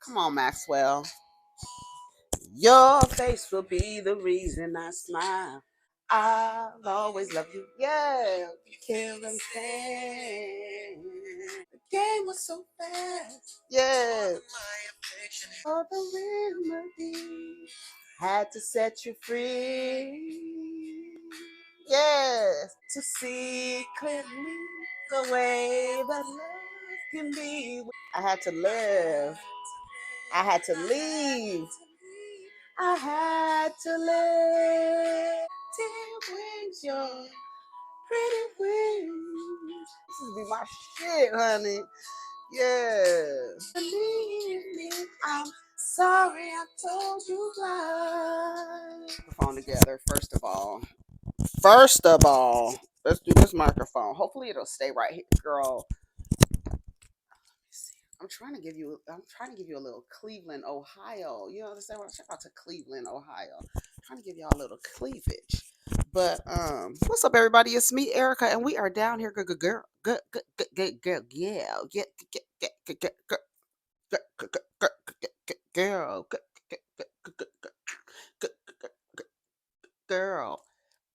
Come on, Maxwell. Your face will be the reason I smile. I'll always love you. Yeah. Can't understand. The game was so fast. Yeah. For the remedy. Had to set you free. Yes. To see clearly the way that love can be. I had to live. I had to leave. I had to live. Ten wings, your pretty wings. This is be my shit, honey. Yeah. Believe me, I'm sorry I told you lies. Microphone together, first of all. First of all, let's do this microphone. Hopefully it'll stay right here, girl. I'm trying to give you a little Cleveland, Ohio. You understand what I'm saying? Out to Cleveland, Ohio. I'm trying to give y'all a little cleavage. But what's up, everybody? It's me, Erica, and we are down here, girl, girl, girl,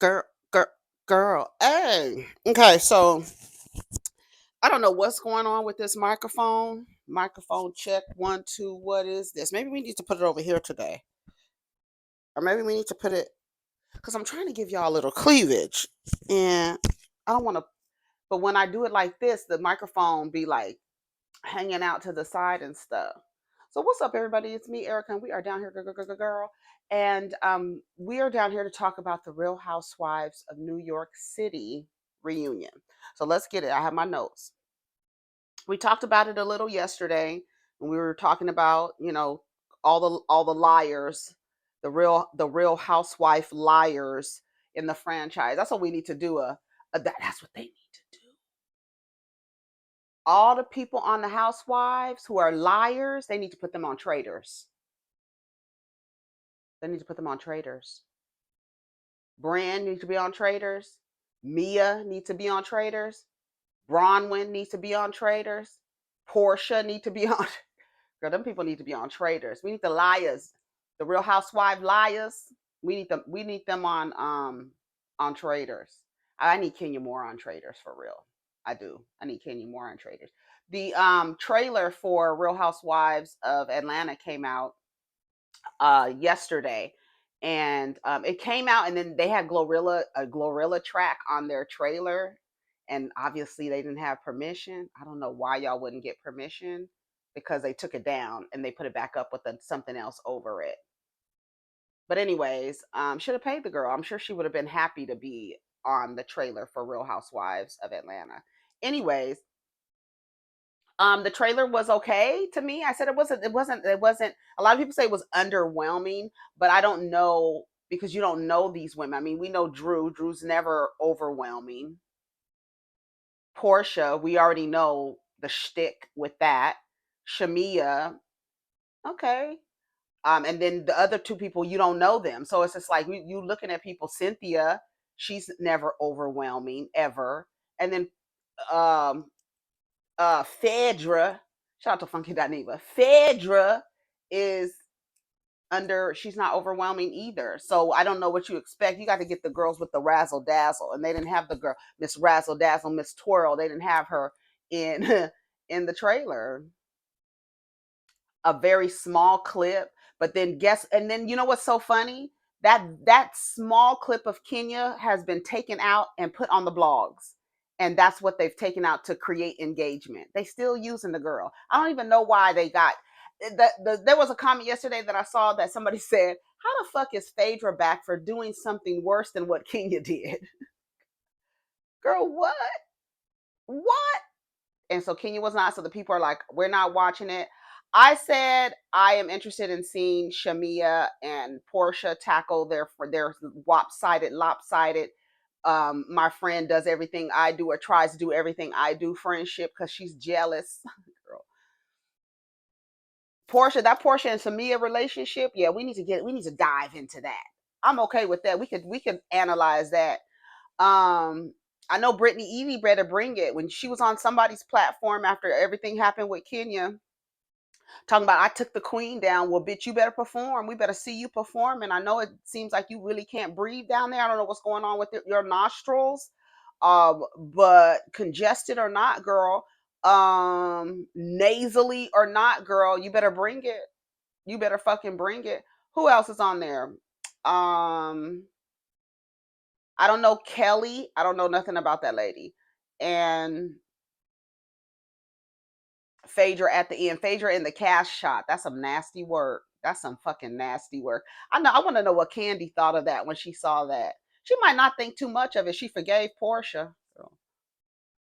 girl, girl, girl. Hey, okay, so I don't know what's going on with this microphone. Microphone check one, two. What is this? Maybe we need to put it over here today, or maybe we need to put it because I'm trying to give y'all a little cleavage, and I don't want to. But when I do it like this, the microphone be like hanging out to the side and stuff. So what's up, everybody? It's me, Erica, and we are down here, girl, and we are down here to talk about the Real Housewives of New York City reunion. So let's get it. I have my notes. We talked about it a little yesterday when we were talking about, all the liars, the real housewife liars in the franchise. That's what we need to do. That's what they need to do. All the people on the housewives who are liars, they need to put them on traitors. They need to put them on traitors. Brand needs to be on traitors. Mia needs to be on traitors. Bronwyn needs to be on traitors. Portia needs to be on. Girl, them people need to be on traitors. We need the liars, the Real Housewife liars. We need them. We need them on traitors. I need Kenya Moore on traitors for real. I do. I need Kenya Moore on traitors. The trailer for Real Housewives of Atlanta came out yesterday, and it came out, and then they had Glorilla track on their trailer, and obviously they didn't have permission. I don't know why y'all wouldn't get permission because they took it down and they put it back up with something else over it. But anyways, should have paid the girl. I'm sure she would have been happy to be on the trailer for Real Housewives of Atlanta. Anyways, the trailer was okay to me. I said it wasn't a lot of people say it was underwhelming, but I don't know because you don't know these women. I mean, we know Drew's never overwhelming. Portia, we already know the shtick with that. Shamia, okay. And then the other two people, you don't know them. So it's just like you looking at people. Cynthia, she's never overwhelming ever. And then um Phaedra, shout out to Funky Dineva. Phaedra is she's not overwhelming either. So I don't know what you expect. You got to get the girls with the razzle dazzle. And they didn't have the girl, Miss Razzle Dazzle, Miss Twirl. They didn't have her in in the trailer. A very small clip, but then and then you know what's so funny? That small clip of Kenya has been taken out and put on the blogs. And that's what they've taken out to create engagement. They still using the girl. I don't even know why they got there was a comment yesterday that I saw that somebody said, how the fuck is Phaedra back for doing something worse than what Kenya did? Girl, what? What? And so Kenya was not. So the people are like, we're not watching it. I said I am interested in seeing Shamia and Portia tackle their lopsided. My friend does everything I do or tries to do everything I do friendship because she's jealous. Girl. Portia and Samia relationship, yeah, we need to dive into that. I'm okay with that. We could analyze that. I know Brittany Evie better bring it when she was on somebody's platform after everything happened with Kenya. Talking about I took the queen down. Well, bitch, you better perform. We better see you perform. And I know it seems like you really can't breathe down there. I don't know what's going on with your nostrils, but congested or not, girl, nasally or not, girl, you better bring it. You better fucking bring it. Who else is on there? I don't know Kelly. I don't know nothing about that lady. And Phaedra at the end. Phaedra in the cash shot. That's some nasty work. That's some fucking nasty work. I know. I want to know what Candy thought of that when she saw that. She might not think too much of it. She forgave Portia. So,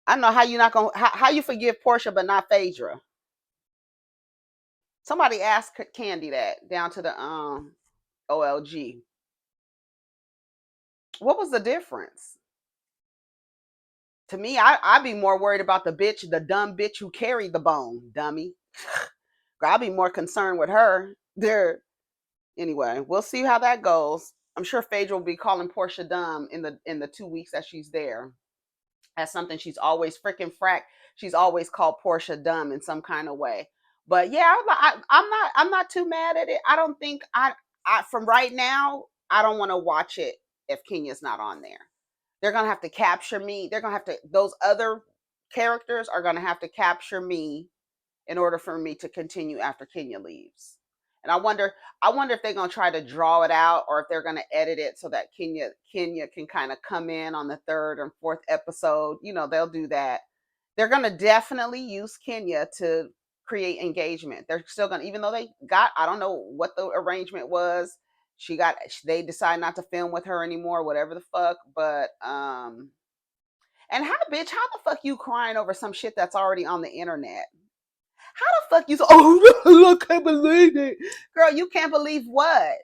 I don't know how you not gonna how you forgive Portia but not Phaedra. Somebody asked Candy that down to the OLG. What was the difference? To me, I'd be more worried about the dumb bitch who carried the bone, dummy. I'd be more concerned with her. There. Anyway, we'll see how that goes. I'm sure Phaedra will be calling Portia dumb in the 2 weeks that she's there. That's something she's always freaking frack. She's always called Portia dumb in some kind of way. But yeah, I'm not too mad at it. I don't think I from right now I don't want to watch it if Kenya's not on there. They're gonna have to capture me. They're gonna have to. Those other characters are gonna have to capture me in order for me to continue after Kenya leaves. And I wonder if they're gonna try to draw it out or if they're gonna edit it so that Kenya can kind of come in on the third and fourth episode. They'll do that. They're gonna definitely use Kenya to create engagement. They're still gonna, even though they got, I don't know what the arrangement was. They decide not to film with her anymore, whatever the fuck. But and how the fuck you crying over some shit that's already on the internet? How the fuck you so? Oh, I can't believe it, girl. You can't believe what?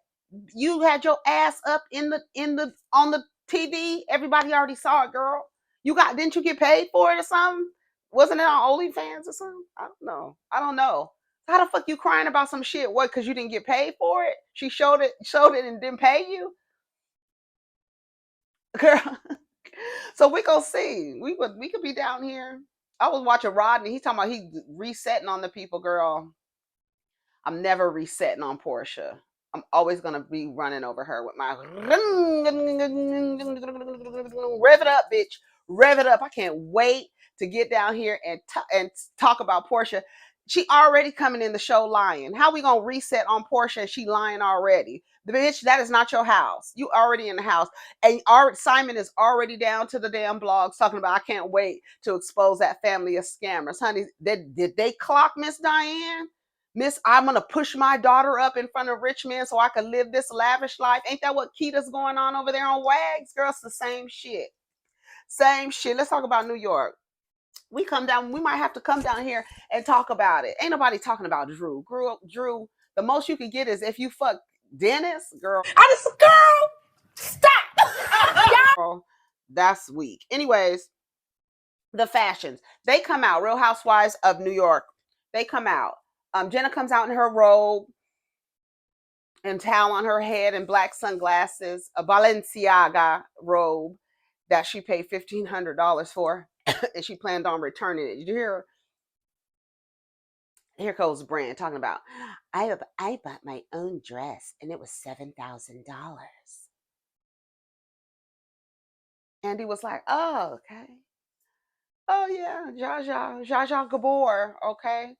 You had your ass up in the on the TV. Everybody already saw it, girl. Didn't you get paid for it or something? Wasn't it on OnlyFans or something? I don't know. I don't know. How the fuck you crying about some shit? What? Because you didn't get paid for it? She showed it and didn't pay you, girl. So we gonna see. We could be down here. I was watching Rodney. He's talking about he resetting on the people, girl. I'm never resetting on Portia. I'm always gonna be running over her with my rev it up, bitch. Rev it up. I can't wait to get down here and talk about Portia. She already coming in the show lying. How we gonna reset on Portia and she lying already? The bitch, that is not your house. You already in the house. And Simon is already down to the damn blogs talking about I can't wait to expose that family of scammers. Honey, did they clock Miss Diane? Miss, I'm gonna push my daughter up in front of rich men so I can live this lavish life. Ain't that what Keita's going on over there on Wags? Girl, it's the same shit. Same shit. Let's talk about New York. We might have to come down here and talk about it. Ain't nobody talking about Drew. Drew, the most you can get is if you fuck Dennis, girl. I just girl, stop. Girl, that's weak. Anyways, the fashions. They come out. Real Housewives of New York. They come out. Jenna comes out in her robe and towel on her head and black sunglasses, a Balenciaga robe that she paid $1,500 for, and she planned on returning it. Did you hear? Here goes Brand talking about, I bought my own dress and it was $7,000. Andy was like, oh, okay. Oh yeah, Zsa Zsa Gabor, okay.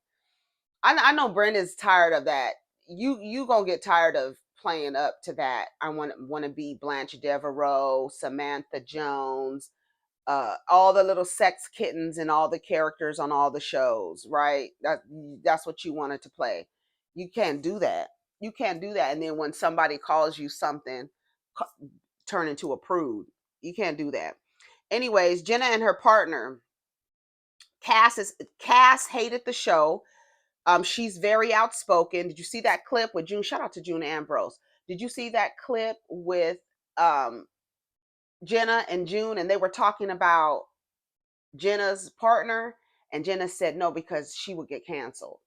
I know Brenda's tired of that. You gonna get tired of playing up to that. I want to be Blanche Devereaux, Samantha Jones, all the little sex kittens and all the characters on all the shows, right? That's what you wanted to play. You can't do that. You can't do that. And then when somebody calls you something, turn into a prude. You can't do that. Anyways, Jenna and her partner Cass hated the show. She's very outspoken. Did you see that clip with June? Shout out to June Ambrose. Did you see that clip with um, Jenna and June? And they were talking about Jenna's partner, and Jenna said no because she would get canceled.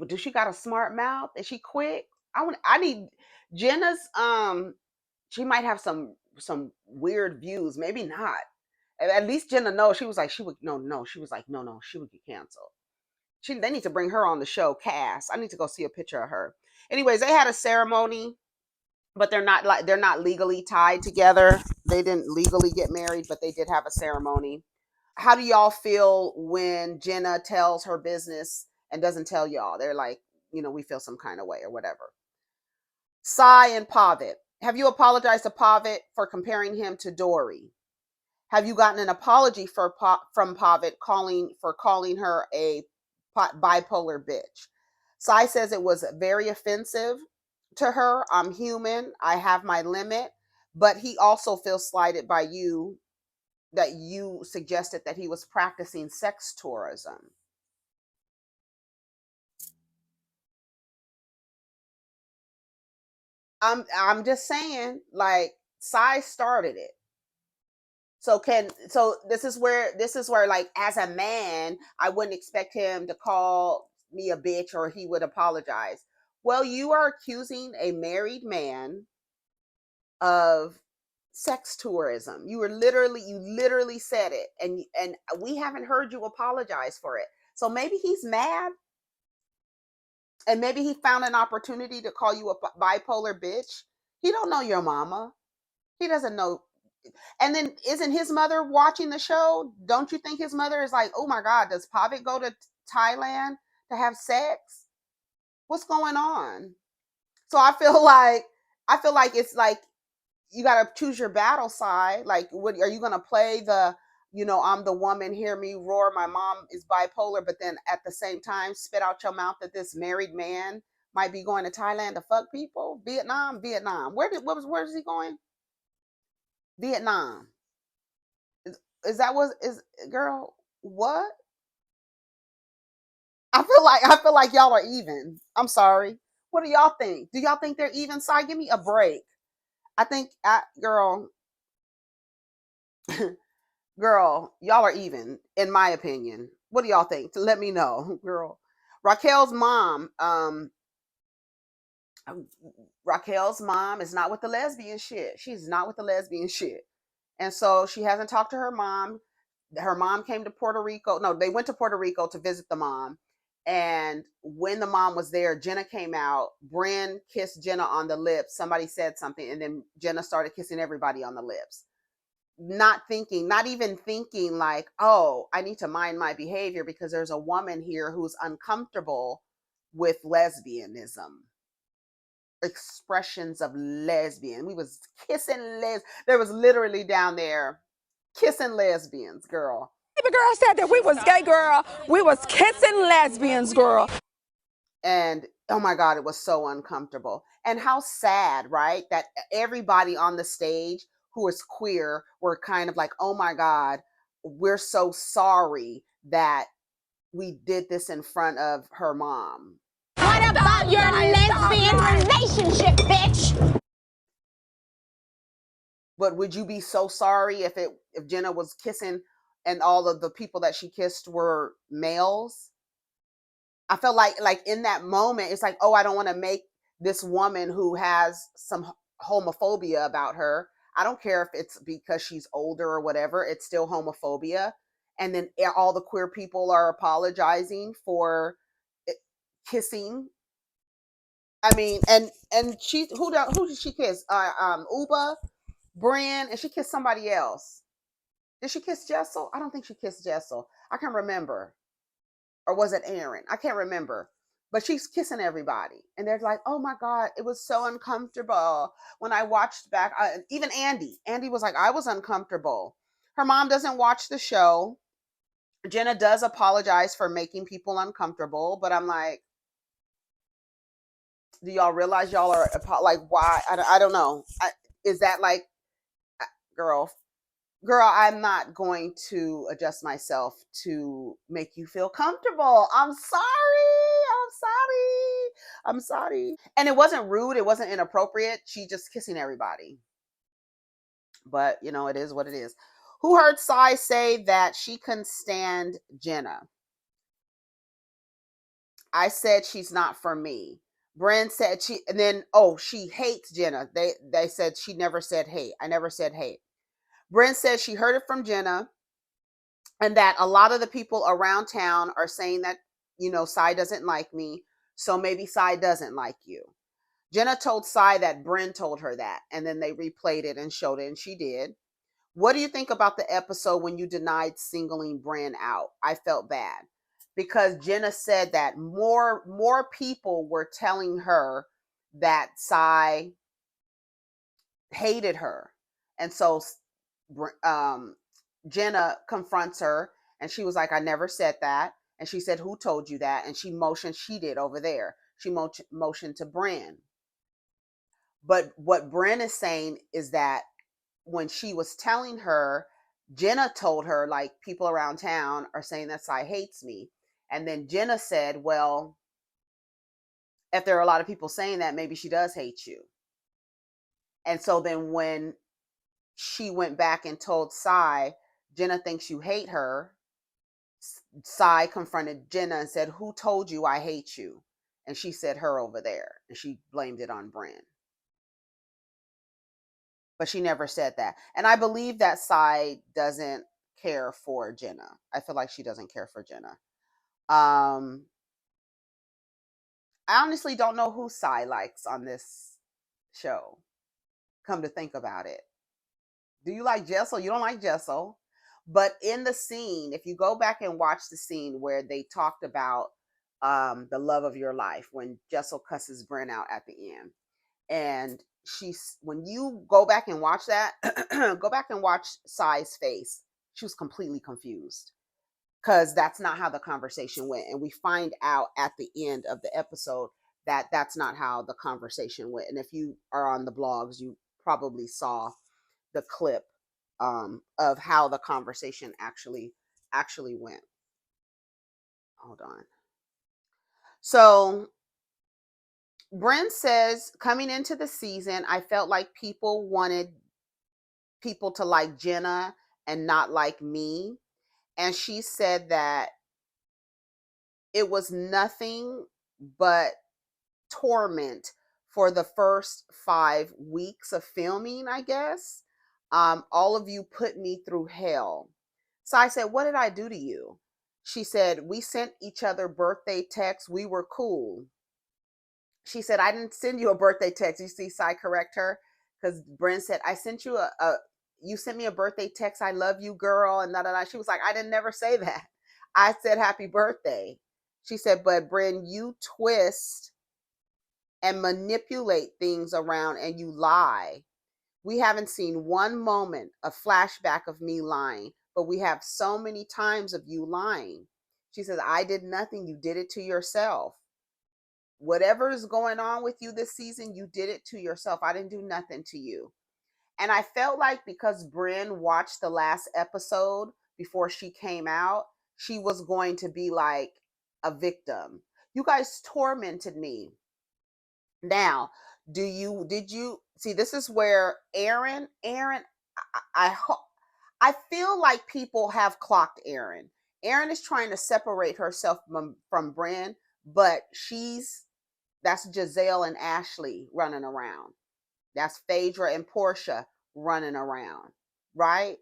Does she got a smart mouth? Is she quick? I need Jenna's. She might have some weird views. Maybe not. At least Jenna knows. She was like she would no. She was like no. She would get canceled. They need to bring her on the show, Cass. I need to go see a picture of her. Anyways, they had a ceremony, but they're not legally tied together. They didn't legally get married, but they did have a ceremony. How do y'all feel when Jenna tells her business and doesn't tell y'all? They're like, we feel some kind of way or whatever. Sai and Pavet. Have you apologized to Pavet for comparing him to Dory? Have you gotten an apology from Pavet calling her a bipolar bitch? Sai says it was very offensive to her. I'm human. I have my limit. But he also feels slighted by you that you suggested that he was practicing sex tourism. I'm just saying, like, Sai started it. So this is where like as a man, I wouldn't expect him to call me a bitch or he would apologize. Well, you are accusing a married man of sex tourism. You literally said it, and we haven't heard you apologize for it. So maybe he's mad, and maybe he found an opportunity to call you a bipolar bitch. He don't know your mama. He doesn't know. And then isn't his mother watching the show? Don't you think his mother is like, oh my God, does Pavic go to Thailand to have sex? What's going on? So I feel like it's like you gotta choose your battle side. Like, what are you gonna play the I'm the woman, hear me roar, my mom is bipolar, but then at the same time spit out your mouth that this married man might be going to Thailand to fuck people? Vietnam. Where is he going? Vietnam. Is that what is girl? What? I feel like y'all are even. I'm sorry. What do y'all think? Do y'all think they're even? Side, give me a break. I think, girl, girl, y'all are even, in my opinion. What do y'all think? Let me know, girl. Raquel's mom, Raquel's mom is not with the lesbian shit. She's not with the lesbian shit, and so she hasn't talked to her mom. Her mom came to Puerto Rico. No, they went to Puerto Rico to visit the mom. And when the mom was there, Jenna came out. Bryn kissed Jenna on the lips. Somebody said something, and then Jenna started kissing everybody on the lips. Not even thinking like, oh, I need to mind my behavior because there's a woman here who's uncomfortable with lesbianism. Expressions of lesbian. We was kissing there was literally down there kissing lesbians, girl. Baby girl said that we was gay, girl. We was kissing lesbians, girl. And oh my God, it was so uncomfortable. And how sad, right? That everybody on the stage who is queer were kind of like, oh my God, we're so sorry that we did this in front of her mom. What about your lesbian relationship, bitch? But would you be so sorry if Jenna was kissing and all of the people that she kissed were males? I felt like in that moment, it's like, oh, I don't want to make this woman who has some homophobia about her. I don't care if it's because she's older or whatever. It's still homophobia. And then all the queer people are apologizing for kissing. I mean, and she who did she kiss? Uba, Bryn, and she kissed somebody else. Did she kiss Jessel? I don't think she kissed Jessel. I can't remember. Or was it Aaron? I can't remember. But she's kissing everybody. And they're like, oh my God, it was so uncomfortable. When I watched back, even Andy was like, I was uncomfortable. Her mom doesn't watch the show. Jenna does apologize for making people uncomfortable, but I'm like, do y'all realize y'all are like, why? I don't know. Is that like, girl, I'm not going to adjust myself to make you feel comfortable. I'm sorry. And it wasn't rude. It wasn't inappropriate. She just kissing everybody. But, it is what it is. Who heard Sai say that she couldn't stand Jenna? I said she's not for me. Bryn said she hates Jenna. They said she never said hate. I never said hate. Bryn said she heard it from Jenna, and that a lot of the people around town are saying that Sai doesn't like me, so maybe Sai doesn't like you. Jenna told Sai that Bryn told her that, and then they replayed it and showed it, and she did. What do you think about the episode when you denied singling Bryn out? I felt bad because Jenna said that more people were telling her that Sai hated her, and so Jenna confronts her, and she was like, "I never said that." And she said, "Who told you that?" And she motioned, she did over there. She motioned to Bryn. But what Bryn is saying is that when she was telling her, Jenna told her, like, people around town are saying that Sai hates me. And then Jenna said, well, if there are a lot of people saying that, maybe she does hate you. And so then when she went back and told Sai, Jenna thinks you hate her, Sai confronted Jenna and said, who told you I hate you? And she said her over there. And she blamed it on Bryn. But she never said that. And I believe that Sai doesn't care for Jenna. I feel like she doesn't care for Jenna. I honestly don't know who Sai likes on this show. Come to think about it. Do you like Jessel? You don't like Jessel. But in the scene, if you go back and watch the scene where they talked about the love of your life, when Jessel cusses Bryn out at the end, and when you go back and watch that, go back and watch Sai's face. She was completely confused because that's not how the conversation went. And we find out at the end of the episode that that's not how the conversation went. And if you are on the blogs, you probably saw the clip of how the conversation actually went. Hold on. So Bryn says, coming into the season, I felt like people wanted people to like Jenna and not like me. And she said that it was nothing but torment for the first 5 weeks of filming, I guess. All of you put me through hell. So I said, what did I do to you? She said, we sent each other birthday texts. We were cool. She said, I didn't send you a birthday text. You see Sai correct her? Because Bryn said, I sent you you sent me a birthday text. I love you, girl. And da. She was like, I didn't never say that. I said, happy birthday. She said, but Bryn, you twist and manipulate things around and you lie. We haven't seen one moment, a flashback of me lying, but we have so many times of you lying. She says, I did nothing. You did it to yourself. Whatever is going on with you this season, you did it to yourself. I didn't do nothing to you. And I felt like because Bryn watched the last episode before she came out, she was going to be like a victim. You guys tormented me. Now, did you see, this is where Aaron, I feel like people have clocked Aaron. Aaron is trying to separate herself from Bryn, but that's Giselle and Ashley running around. That's Phaedra and Portia running around, right?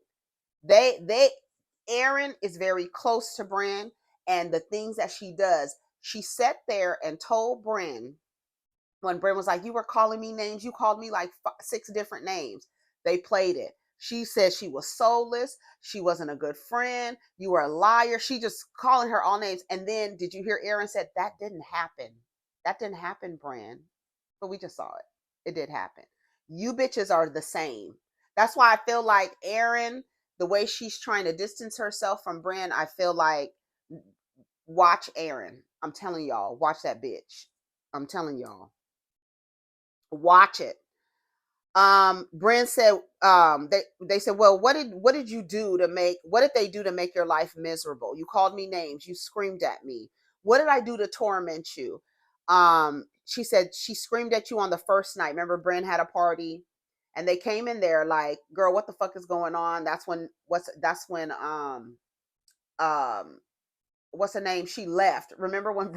Aaron is very close to Bryn, and the things that she does, she sat there and told Bryn, when Bryn was like, you were calling me names, you called me like 6 different names. They played it. She said she was soulless. She wasn't a good friend. You were a liar. She just calling her all names. And then did you hear Aaron said, that didn't happen. That didn't happen, Bryn. But we just saw it. It did happen. You bitches are the same. That's why I feel like Aaron, the way she's trying to distance herself from Bryn, I feel like, watch Aaron. I'm telling y'all, watch that bitch. I'm telling y'all. Watch it. Bryn said, they said, well, what did they do to make your life miserable? You called me names, you screamed at me. What did I do to torment you? She said she screamed at you on the first night. Remember, Bryn had a party and they came in there like, girl, what the fuck is going on? That's when what's her name? She left. Remember when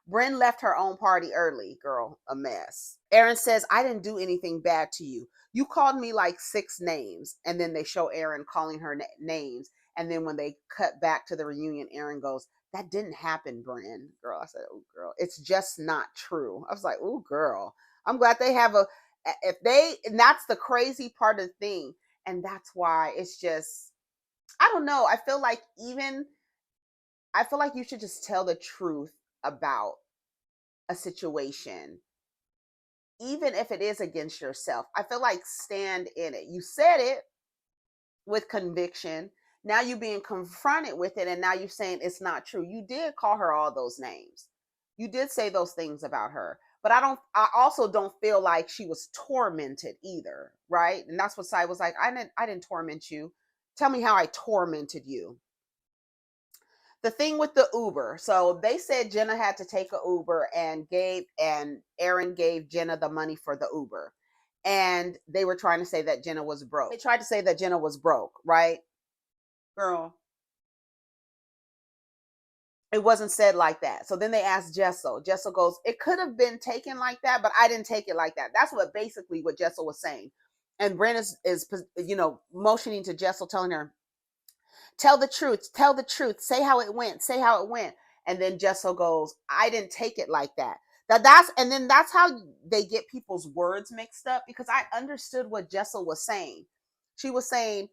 Bryn left her own party early, girl, a mess. Aaron says, I didn't do anything bad to you. You called me like 6 names. And then they show Aaron calling her names. And then when they cut back to the reunion, Aaron goes, that didn't happen, Bryn. Girl, I said, oh, girl, it's just not true. I was like, oh, girl, I'm glad they have and that's the crazy part of the thing. And that's why it's just, I don't know. I feel like you should just tell the truth about a situation, even if it is against yourself. I feel like stand in it. You said it with conviction. Now you being confronted with it, and now you're saying it's not true. You did call her all those names. You did say those things about her. But I also don't feel like she was tormented either, right? And that's what Sai was like, I didn't torment you. Tell me how I tormented you. The thing with the Uber. So they said Jenna had to take a Uber and Aaron gave Jenna the money for the Uber. And they were trying to say that Jenna was broke. They tried to say that Jenna was broke, right? Girl, it wasn't said like that. So then they asked Jessel. Jessel goes, it could have been taken like that, but I didn't take it like that. That's what Jessel was saying. And Brent is motioning to Jessel, telling her, tell the truth, say how it went, say how it went. And then Jessel goes, I didn't take it like that. That's how they get people's words mixed up, because I understood what Jessel was saying. She was saying,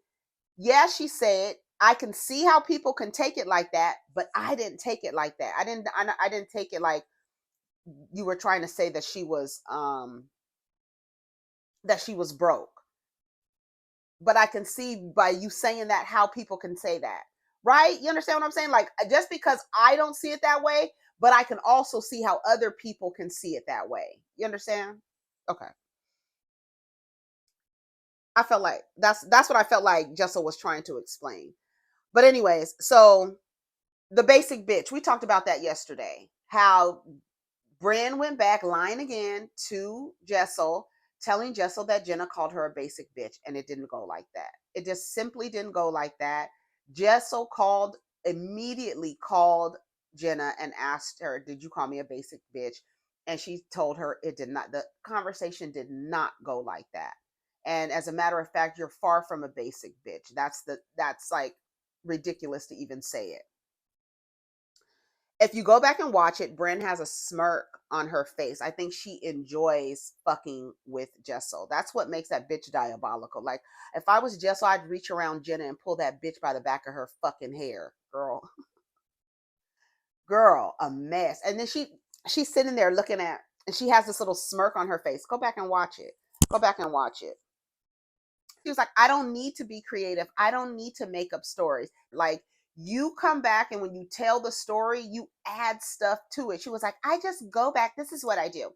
yeah, she said, I can see how people can take it like that, but I didn't take it like that. I didn't take it like you were trying to say that she was broke. But I can see by you saying that how people can say that. Right? You understand what I'm saying? Like, just because I don't see it that way, but I can also see how other people can see it that way. You understand? Okay. I felt like that's what I felt like Jessel was trying to explain. But anyways, so the basic bitch, we talked about that yesterday. How Bran went back lying again to Jessel, telling Jessel that Jenna called her a basic bitch, and it didn't go like that. It just simply didn't go like that. Jessel immediately called Jenna and asked her, did you call me a basic bitch? And she told her it did not. The conversation did not go like that. And as a matter of fact, you're far from a basic bitch. That's like ridiculous to even say it. If you go back and watch it, Bryn has a smirk on her face. I think she enjoys fucking with Jessel. That's what makes that bitch diabolical. Like, if I was Jessel, I'd reach around Jenna and pull that bitch by the back of her fucking hair. Girl, a mess. And then she's sitting there looking at, and she has this little smirk on her face. Go back and watch it. Go back and watch it. She was like, I don't need to be creative. I don't need to make up stories. Like, you come back and when you tell the story, you add stuff to it. She was like, I just go back. This is what I do.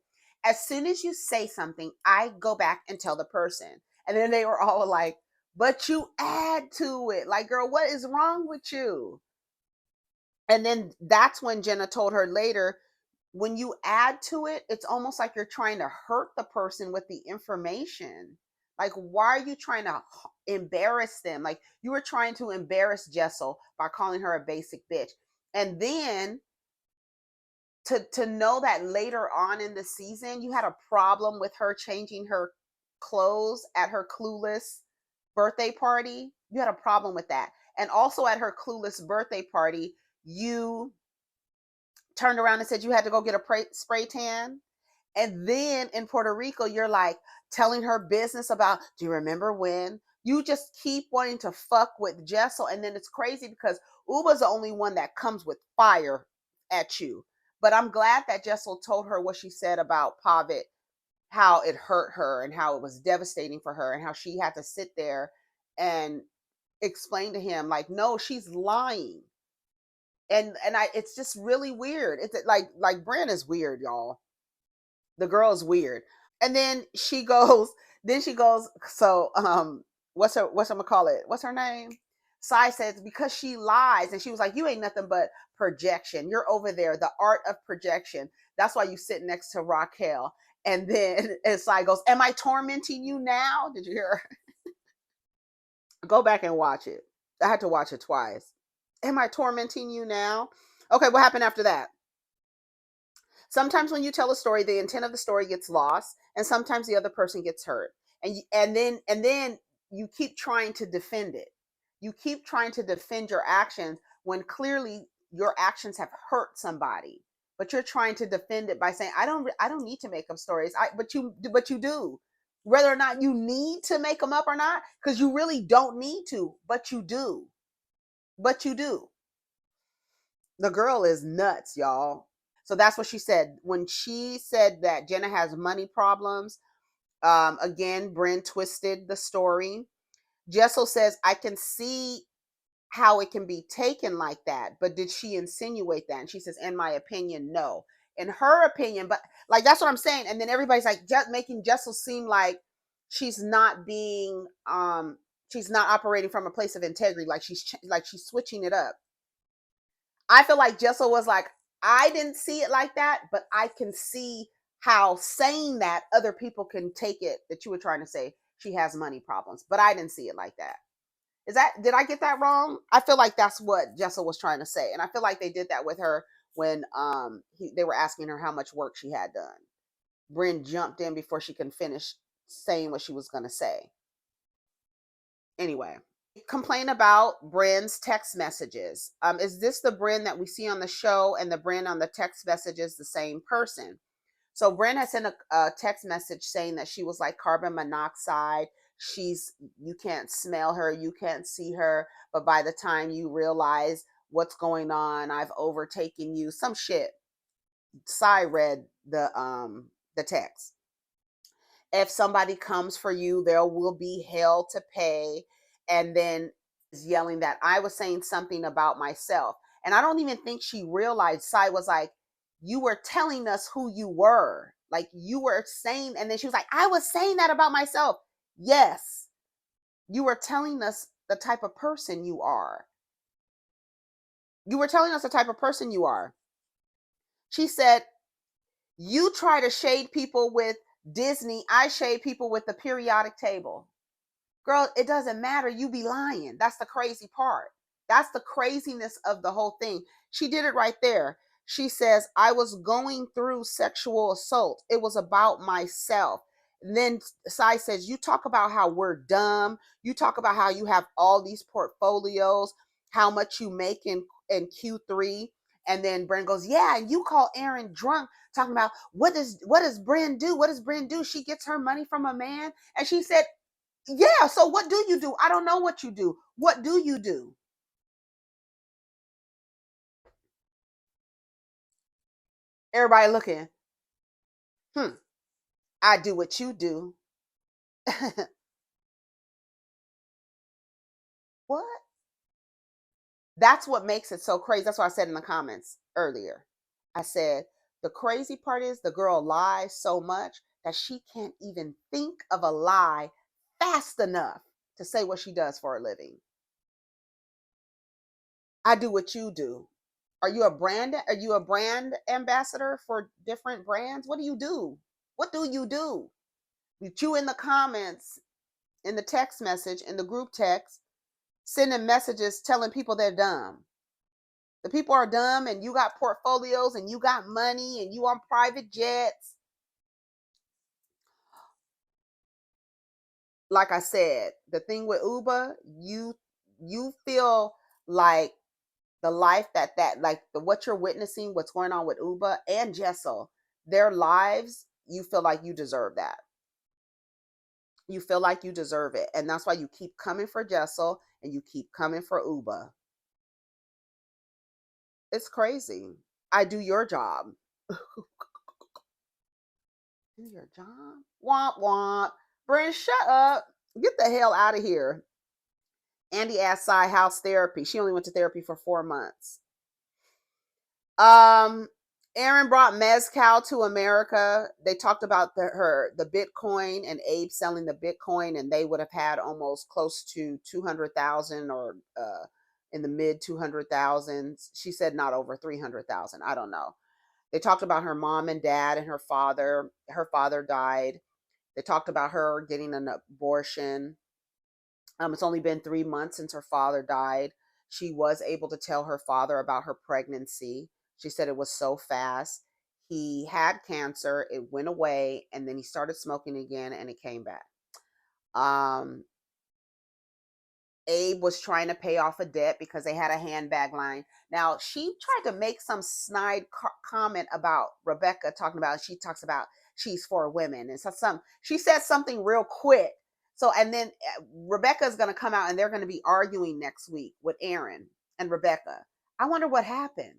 As soon as you say something, I go back and tell the person. And then they were all like, but you add to it. Like, girl, what is wrong with you? And then that's when Jenna told her later, when you add to it, it's almost like you're trying to hurt the person with the information. Like, why are you trying to embarrass them? Like, you were trying to embarrass Jessel by calling her a basic bitch. And then to know that later on in the season, you had a problem with her changing her clothes at her clueless birthday party. You had a problem with that. And also at her clueless birthday party, you turned around and said you had to go get a spray tan. And then in Puerto Rico, you're like telling her business about, do you remember when? You just keep wanting to fuck with Jessel. And then it's crazy because Uba's the only one that comes with fire at you. But I'm glad that Jessel told her what she said about Pavet, how it hurt her and how it was devastating for her and how she had to sit there and explain to him, like, no, she's lying. And it's just really weird. It's like Bran is weird, y'all. The girl is weird. And then she goes, so what's I'm gonna call it? What's her name? Sai says, because she lies. And she was like, you ain't nothing but projection. You're over there, the art of projection. That's why you sit next to Raquel. And then and Sai goes, am I tormenting you now? Did you hear her? Go back and watch it. I had to watch it twice. Am I tormenting you now? Okay, what happened after that? Sometimes when you tell a story, the intent of the story gets lost, and sometimes the other person gets hurt. And then you keep trying to defend it. You keep trying to defend your actions when clearly your actions have hurt somebody, but you're trying to defend it by saying, I don't need to make up stories. But you do, whether or not you need to make them up or not, because you really don't need to, but you do. But you do. The girl is nuts, y'all. So that's what she said when she said that Jenna has money problems. Again, Bryn twisted the story. Jessel says, I can see how it can be taken like that, but did she insinuate that? And she says, in my opinion, no. In her opinion, but like that's what I'm saying. And then everybody's like making Jessel seem like she's not being she's not operating from a place of integrity, like she's switching it up. I feel like Jessel was like, I didn't see it like that, but I can see how saying that other people can take it that you were trying to say she has money problems, but I didn't see it like that. Did I get that wrong? I feel like that's what Jessel was trying to say. And I feel like they did that with her when they were asking her how much work she had done. Bryn jumped in before she can finish saying what she was going to say. Anyway, complain about Bryn's text messages. Is this the Bryn that we see on the show and the Bryn on the text messages the same person? So Bryn had sent a text message saying that she was like carbon monoxide. You can't smell her, you can't see her, but by the time you realize what's going on, I've overtaken you. Some shit. Sai read the text. If somebody comes for you, there will be hell to pay. And then yelling that I was saying something about myself. And I don't even think she realized Sai was like, you were telling us who you were. Like you were saying, and then she was like, I was saying that about myself. Yes, you were telling us the type of person you are. You were telling us the type of person you are. She said, you try to shade people with Disney. I shade people with the periodic table. Girl, it doesn't matter. You be lying. That's the crazy part. That's the craziness of the whole thing. She did it right there. She says, I was going through sexual assault. It was about myself. And then Sai says, you talk about how we're dumb. You talk about how you have all these portfolios, how much you make in Q3. And then Bryn goes, yeah, and you call Aaron drunk, talking about what does Bryn do? What does Bryn do? She gets her money from a man. And she said, yeah, so what do you do? I don't know what you do. What do you do? Everybody looking. Hmm. I do what you do. What? That's what makes it so crazy. That's what I said in the comments earlier. I said, the crazy part is the girl lies so much that she can't even think of a lie fast enough to say what she does for a living. I do what you do. Are you a brand ambassador for different brands? What do you do? What do you do? You in the comments, in the text message, in the group text, sending messages telling people they're dumb. The people are dumb and you got portfolios and you got money and you on private jets. Like I said, the thing with Uber, you feel like the life that like the what you're witnessing, what's going on with Uber and Jessel, their lives, you feel like you deserve that. You feel like you deserve it. And that's why you keep coming for Jessel and you keep coming for Uber. It's crazy. I do your job. Do your job? Womp womp. Brent, shut up. Get the hell out of here. Andy asked Sai house therapy. She only went to therapy for 4 months. Um, Aaron brought Mezcal to America. They talked about the Bitcoin and Abe selling the Bitcoin, and they would have had almost close to 200,000 or in the mid 200,000s. She said not over 300,000. I don't know. They talked about her mom and dad and her father. Her father died. They talked about her getting an abortion. It's only been 3 months since her father died. She was able to tell her father about her pregnancy. She said it was so fast. He had cancer, it went away, and then he started smoking again and it came back. Um, Abe was trying to pay off a debt because they had a handbag line. Now, she tried to make some snide comment about Rebecca, she talks about she's for women. And so she said something real quick. So, and then Rebecca is going to come out and they're going to be arguing next week with Aaron and Rebecca. I wonder what happened.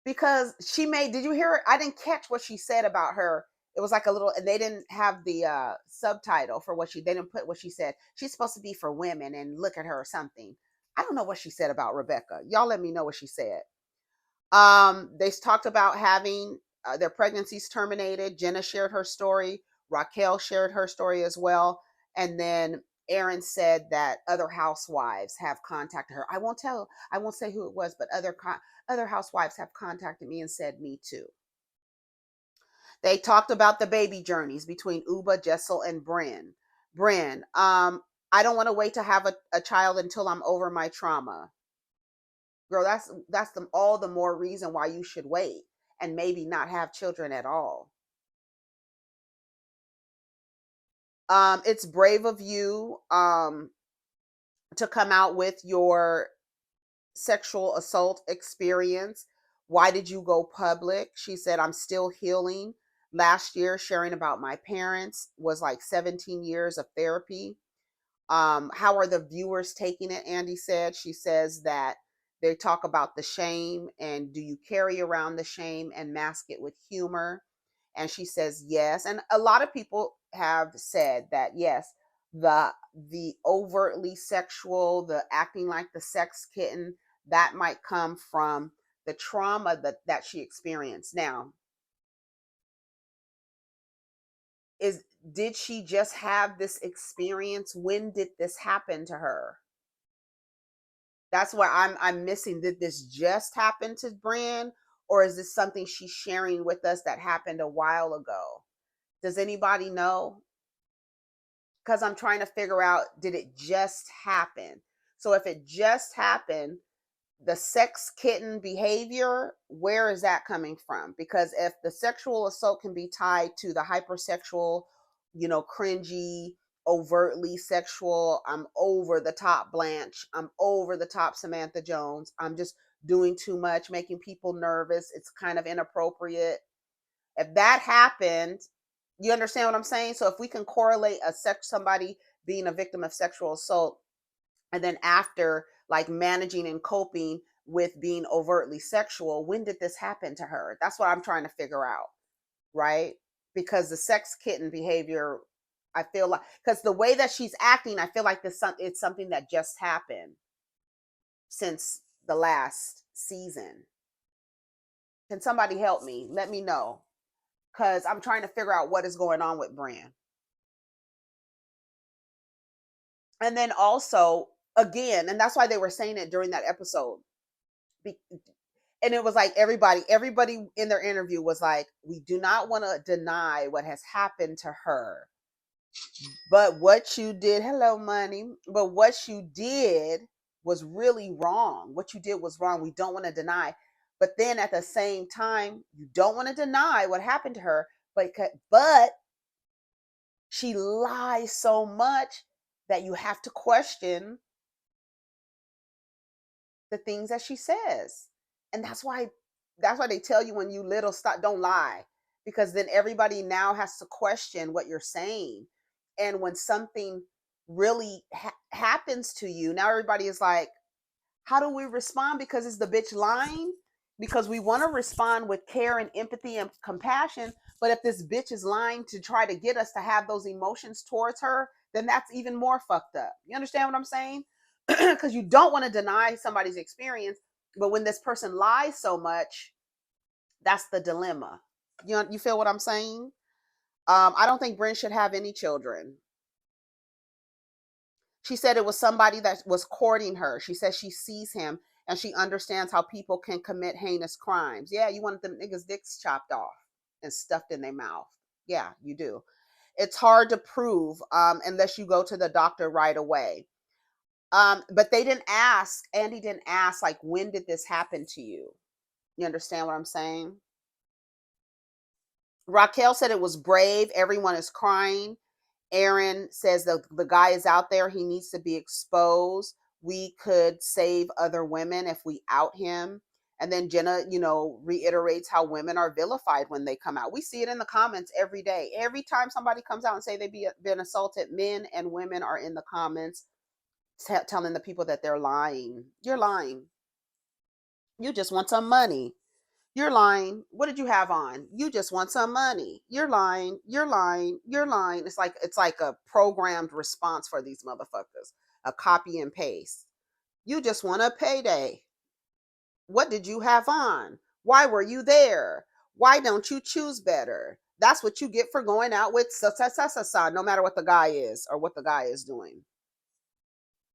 Because did you hear it? I didn't catch what she said about her. It was like a little, and they didn't have the subtitle for they didn't put what she said. She's supposed to be for women and look at her or something. I don't know what she said about Rebecca. Y'all let me know what she said. They talked about having their pregnancies terminated. Jenna shared her story. Raquel shared her story as well. And then Aaron said that other housewives have contacted her. I won't say who it was, but other housewives have contacted me and said me too. They talked about the baby journeys between Uba, Jessel, and Bryn. I don't want to wait to have a child until I'm over my trauma. Girl, that's all the more reason why you should wait and maybe not have children at all. It's brave of you to come out with your sexual assault experience. Why did you go public? She said, I'm still healing. Last year, sharing about my parents was like 17 years of therapy. How are the viewers taking it? Andy said. She says that they talk about the shame and do you carry around the shame and mask it with humor? And she says yes. And a lot of people have said that yes, the overtly sexual, the acting like the sex kitten, that might come from the trauma that she experienced. Now, did she just have this experience? When did this happen to her? That's where I'm missing. Did this just happen to Bryn, or is this something she's sharing with us that happened a while ago? Does anybody know? Because I'm trying to figure out, did it just happen? So if it just happened, the sex kitten behavior, where is that coming from? Because if the sexual assault can be tied to the hypersexual, cringy, overtly sexual, I'm over the top Blanche, I'm over the top Samantha Jones, I'm just doing too much, making people nervous, it's kind of inappropriate. If that happened, you understand what I'm saying? So if we can correlate somebody being a victim of sexual assault and then after like managing and coping with being overtly sexual, when did this happen to her? That's what I'm trying to figure out, right? Because the sex kitten behavior, I feel like, because the way that she's acting, I feel like it's something that just happened since the last season. Can somebody help me? Let me know, because I'm trying to figure out what is going on with Brand. And then also, again, and that's why they were saying it during that episode. And it was like everybody in their interview was like, we do not want to deny what has happened to her. But what you did, hello, money. But what you did was really wrong. What you did was wrong. We don't want to deny. But then at the same time, you don't want to deny what happened to her. But she lies so much that you have to question the things that she says. And that's why they tell you when you little, don't lie, because then everybody now has to question what you're saying. And when something really happens to you, now everybody is like, how do we respond? Because is the bitch lying? Because we want to respond with care and empathy and compassion. But if this bitch is lying to try to get us to have those emotions towards her, then that's even more fucked up. You understand what I'm saying? Because you don't want to deny somebody's experience. But when this person lies so much, that's the dilemma. You feel what I'm saying? I don't think Bryn should have any children. She said it was somebody that was courting her. She says she sees him and she understands how people can commit heinous crimes. Yeah, you want them niggas' dicks chopped off and stuffed in their mouth. Yeah, you do. It's hard to prove unless you go to the doctor right away. But they didn't ask, Andy didn't ask, like, when did this happen to you? You understand what I'm saying? Raquel said it was brave. Everyone is crying. Aaron says the guy is out there. He needs to be exposed. We could save other women if we out him. And then Jenna, reiterates how women are vilified when they come out. We see it in the comments every day. Every time somebody comes out and say they've been assaulted, men and women are in the comments telling the people that they're lying. You're lying. You just want some money. You're lying. What did you have on? You just want some money. You're lying. You're lying. You're lying. It's like a programmed response for these motherfuckers. A copy and paste. You just want a payday. What did you have on? Why were you there? Why don't you choose better? That's what you get for going out with no matter what the guy is or what the guy is doing.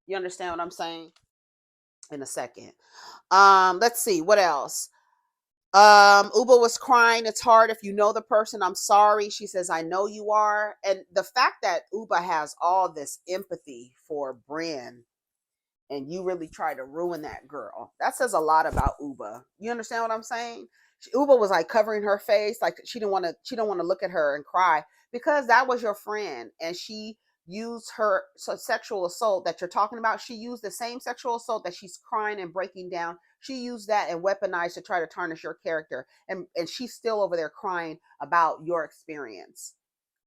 You understand what I'm saying? In a second. Let's see what else. Uba was crying. It's hard if you know the person. I'm sorry. She says, I know you are. And the fact that Uba has all this empathy for Brynn and you really try to ruin that girl, that says a lot about Uba. You understand what I'm saying? Uba was like covering her face, like she don't want to look at her and cry because that was your friend, and she used her sexual assault that you're talking about. She used the same sexual assault that she's crying and breaking down. She used that and weaponized to try to tarnish your character, and she's still over there crying about your experience.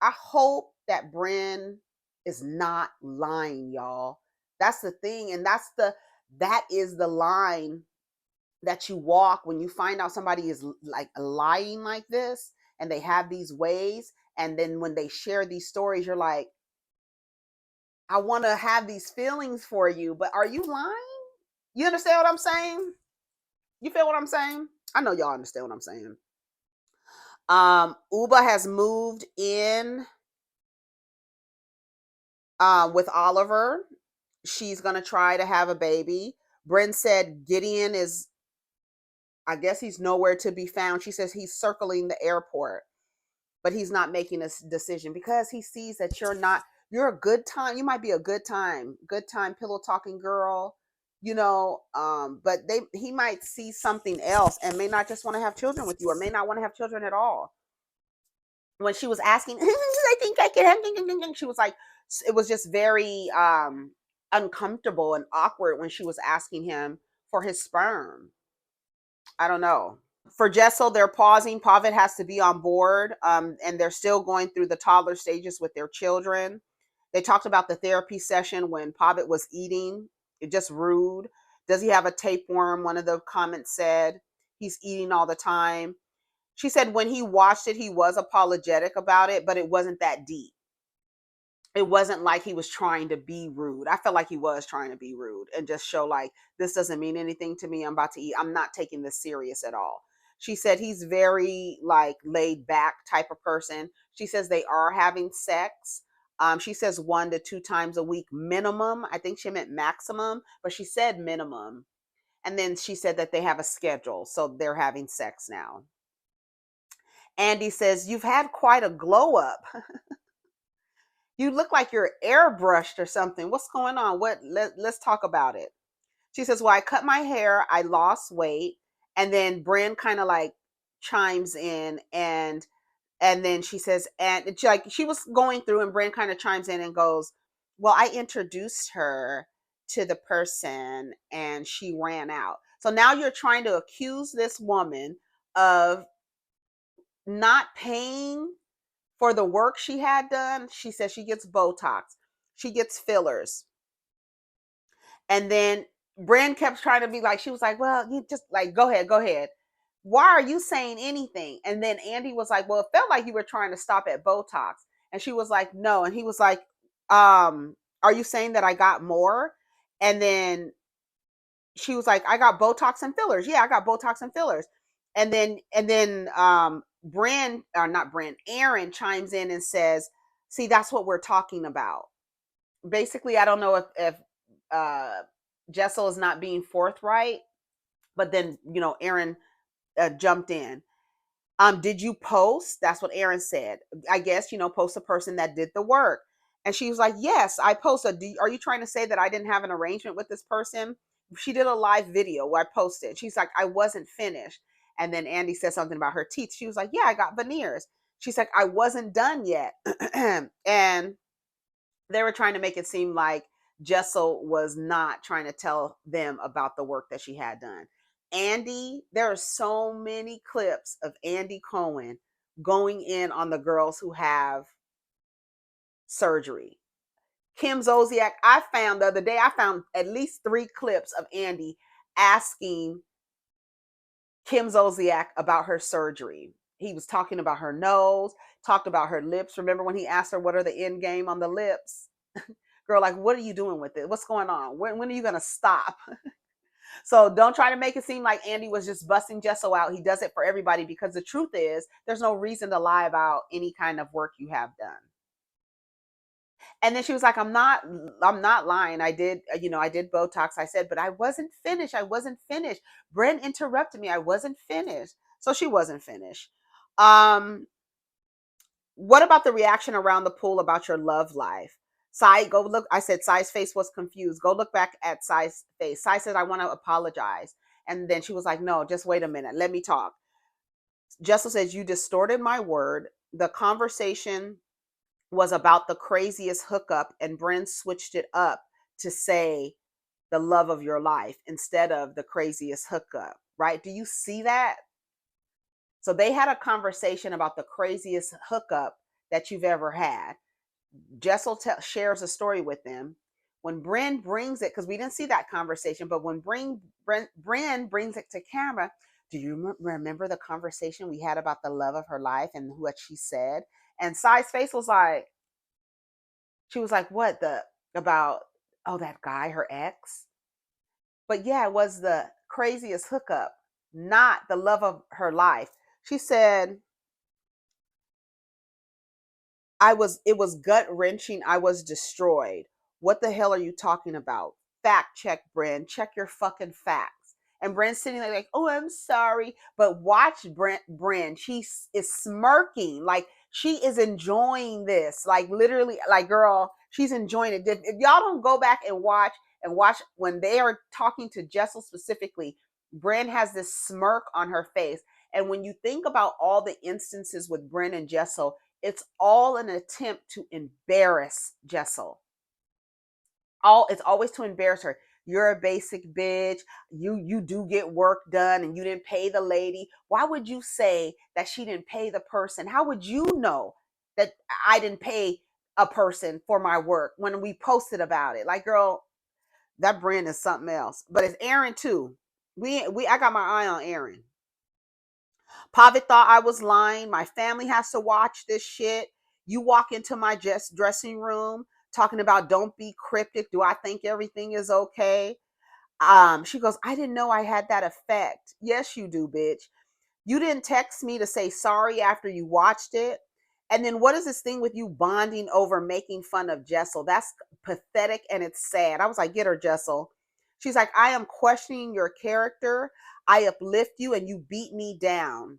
I hope that Brynn is not lying, y'all. That's the thing, and that is the line that you walk when you find out somebody is like lying like this and they have these ways, and then when they share these stories, you're like, I want to have these feelings for you, but are you lying? You understand what I'm saying? You feel what I'm saying? I know y'all understand what I'm saying. Uba has moved in with Oliver. She's gonna try to have a baby. Brynn said Gideon is, I guess he's nowhere to be found. She says he's circling the airport, but he's not making a decision because he sees that you're a good time. You might be a good time pillow talking girl, but he might see something else and may not just want to have children with you, or may not want to have children at all. When she was asking, I think I can have, she was like, it was just very uncomfortable and awkward when she was asking him for his sperm. I don't know. For Jessel, they're pausing. Pavet has to be on board, and they're still going through the toddler stages with their children. They talked about the therapy session when Pavet was eating. It just rude. Does he have a tapeworm? One of the comments said he's eating all the time. She said when he watched it, he was apologetic about it, but it wasn't that deep. It wasn't like he was trying to be rude. I felt like he was trying to be rude and just show like, this doesn't mean anything to me. I'm about to eat. I'm not taking this serious at all. She said he's very like laid back type of person. She says they are having sex. She says 1 to 2 times a week minimum. I think she meant maximum, but she said minimum. And then she said that they have a schedule. So they're having sex now. Andy says, you've had quite a glow up. You look like you're airbrushed or something. What's going on? Let's talk about it. She says, well, I cut my hair, I lost weight. And then Brynn kind of like chimes in, and then she says, and it's like she was going through, and Brynn kind of chimes in and goes, well, I introduced her to the person and she ran out. So now you're trying to accuse this woman of not paying for the work she had done. She says she gets Botox, she gets fillers. And then Brynn kept trying to be like, she was like, well, you just like, go ahead. Why are you saying anything? And then Andy was like, well, it felt like you were trying to stop at Botox. And she was like, no. And he was like, are you saying that I got more? And then she was like, I got Botox and fillers. Yeah, I got Botox and fillers. And then Brynn, or not Brynn, Aaron chimes in and says, see, that's what we're talking about. Basically, I don't know if Jessel is not being forthright, but then, Aaron jumped in. Did you post? That's what Aaron said. I guess, post a person that did the work. And she was like, yes, I posted. Are you trying to say that I didn't have an arrangement with this person? She did a live video where I posted. She's like, I wasn't finished. And then Andy said something about her teeth. She was like, yeah, I got veneers. She's like, I wasn't done yet. And they were trying to make it seem like Jessel was not trying to tell them about the work that she had done. Andy, there are so many clips of Andy Cohen going in on the girls who have surgery. Kim Zolciak, I found the other day, I found at least 3 clips of Andy asking Kim Zolciak about her surgery. He was talking about her nose, talked about her lips. Remember when he asked her, what are the end game on the lips? Girl, like, what are you doing with it? What's going on? When are you going to stop? So don't try to make it seem like Andy was just busting Jessel out. He does it for everybody because the truth is there's no reason to lie about any kind of work you have done. And then she was like, I'm not lying. I did Botox. I said, but I wasn't finished. Brent interrupted me. I wasn't finished. So she wasn't finished. What about the reaction around the pool about your love life? Sai, go look. I said Sai's face was confused. Go look back at Sai's face. Sai said, I want to apologize. And then she was like, no, just wait a minute. Let me talk. Jessel says, you distorted my word. The conversation was about the craziest hookup, and Bryn switched it up to say the love of your life instead of the craziest hookup, right? Do you see that? So they had a conversation about the craziest hookup that you've ever had. Jessel shares a story with them. When Bryn brings it, because we didn't see that conversation, but when Bryn brings it to camera, do you remember the conversation we had about the love of her life and what she said? And Sai's face was like, she was like, what, about, oh, that guy, her ex? But yeah, it was the craziest hookup, not the love of her life. She said, it was gut wrenching. I was destroyed. What the hell are you talking about? Fact check, Bryn. Check your fucking facts. And Bryn's sitting there like, oh, I'm sorry. But watch Bryn. She is smirking. Like she is enjoying this. Like literally, like girl, she's enjoying it. If y'all don't go back and watch when they are talking to Jessel specifically, Bryn has this smirk on her face. And when you think about all the instances with Bryn and Jessel, it's all an attempt to embarrass Jessel. It's always to embarrass her. You're a basic bitch. You do get work done and you didn't pay the lady. Why would you say that she didn't pay the person? How would you know that I didn't pay a person for my work when we posted about it? Like, girl, that brand is something else. But it's Aaron too. I got my eye on Aaron. Pavet thought I was lying. My family has to watch this shit. You walk into my dressing room talking about don't be cryptic. Do I think everything is okay? She goes, I didn't know I had that effect. Yes, you do, bitch. You didn't text me to say sorry after you watched it. And then what is this thing with you bonding over making fun of Jessel? That's pathetic and it's sad. I was like, get her, Jessel. She's like, I am questioning your character. I uplift you and you beat me down.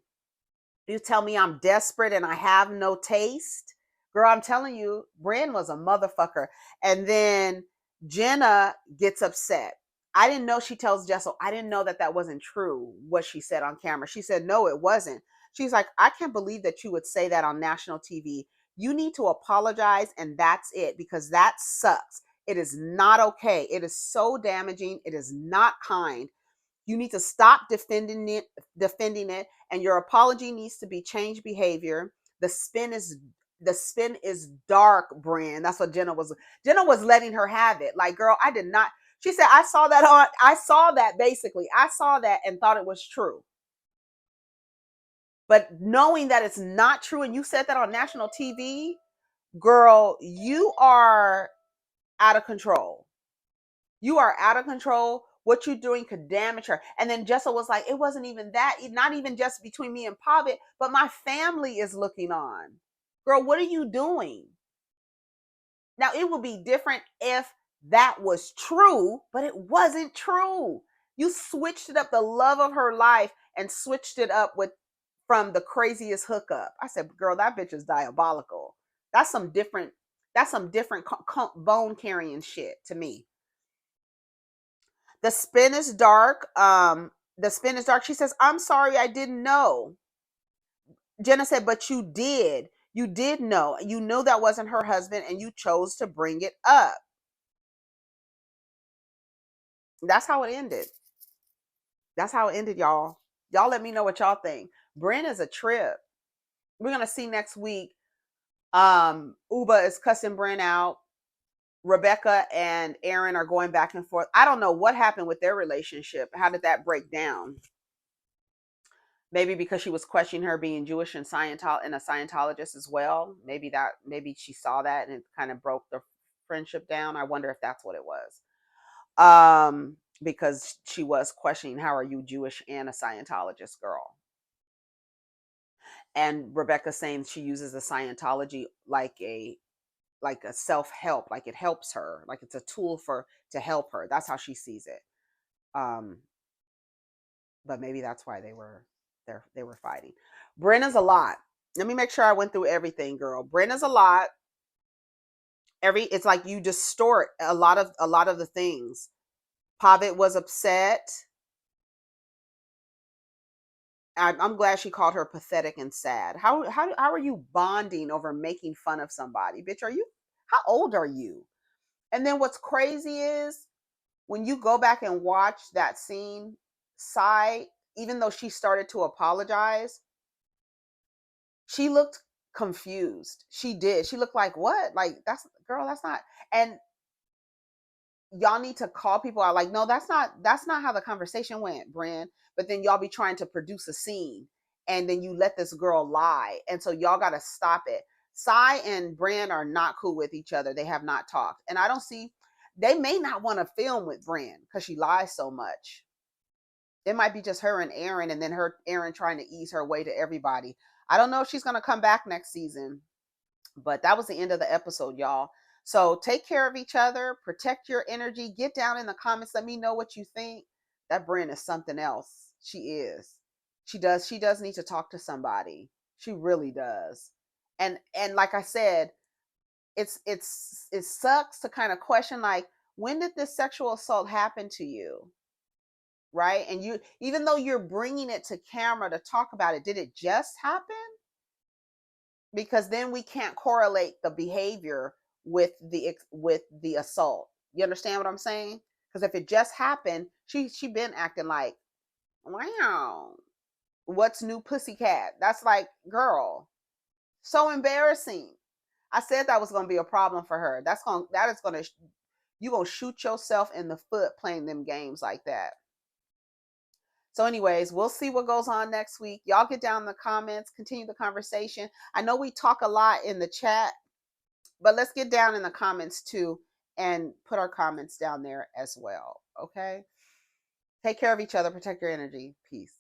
You tell me I'm desperate and I have no taste. Girl, I'm telling you, Bryn was a motherfucker. And then Jenna gets upset. I didn't know, she tells Jessel, I didn't know that wasn't true, what she said on camera. She said, no, it wasn't. She's like, I can't believe that you would say that on national TV. You need to apologize and that's it, because that sucks. It is not okay. It is so damaging. It is not kind. You need to stop defending it, and your apology needs to be change behavior. The spin is dark, Brand. That's what Jenna was letting her have it. Like, girl, I did not. She said, I saw that basically. I saw that and thought it was true. But knowing that it's not true, and you said that on national TV, girl, you are out of control. You are out of control. What you're doing could damage her. And then Jessel was like, it wasn't even that, not even just between me and Pavet, but my family is looking on. Girl, what are you doing? Now, it would be different if that was true, but it wasn't true. You switched it up, the love of her life, and switched it up from the craziest hookup. I said, girl, that bitch is diabolical. That's some different bone carrying shit to me. The spin is dark. She says, I'm sorry, I didn't know. Jenna said, but you did. You did know. You knew that wasn't her husband, and you chose to bring it up. That's how it ended. That's how it ended, y'all. Y'all let me know what y'all think. Bryn is a trip. We're gonna see next week. Uba is cussing Bryn out. Rebecca and Aaron are going back and forth. I don't know what happened with their relationship. How did that break down? Maybe because she was questioning her being Jewish and a Scientologist as well. Maybe she saw that and it kind of broke the friendship down. I wonder if that's what it was. Because she was questioning, how are you Jewish and a Scientologist girl? And Rebecca saying she uses the Scientology like a self-help, like it helps her, like it's a tool to help her. That's how she sees it. But maybe that's why they were fighting. Brenna's a lot. Let me make sure I went through everything, girl. Brenna's a lot. It's like you distort a lot of the things. Pavet was upset. I'm glad she called her pathetic and sad. How are you bonding over making fun of somebody? Bitch, how old are you? And then what's crazy is when you go back and watch that scene, Sai, even though she started to apologize, she looked confused. She did. She looked like, what? Like, that's not. And y'all need to call people out. Like, no, that's not how the conversation went, Bryn. But then y'all be trying to produce a scene and then you let this girl lie. And so y'all got to stop it. Sai and Bryn are not cool with each other. They have not talked. And I don't see, they may not want to film with Bryn because she lies so much. It might be just her and Aaron, and then Aaron trying to ease her way to everybody. I don't know if she's going to come back next season, but that was the end of the episode, y'all. So take care of each other, protect your energy, get down in the comments, let me know what you think. That Bryn is something else. She is. She does need to talk to somebody. She really does. And like I said, it sucks to kind of question, like, when did this sexual assault happen to you? Right? And you, even though you're bringing it to camera to talk about it, did it just happen? Because then we can't correlate the behavior with the assault. You understand what I'm saying? Because if it just happened, she been acting like, wow, what's new, pussycat? That's like, girl, so embarrassing. I said that was going to be a problem for her. You gonna shoot yourself in the foot playing them games like that. So anyways, we'll see what goes on next week. Y'all get down in the comments, continue the conversation. I know we talk a lot in the chat, but let's get down in the comments too and put our comments down there as well. Okay? Take care of each other, protect your energy. Peace.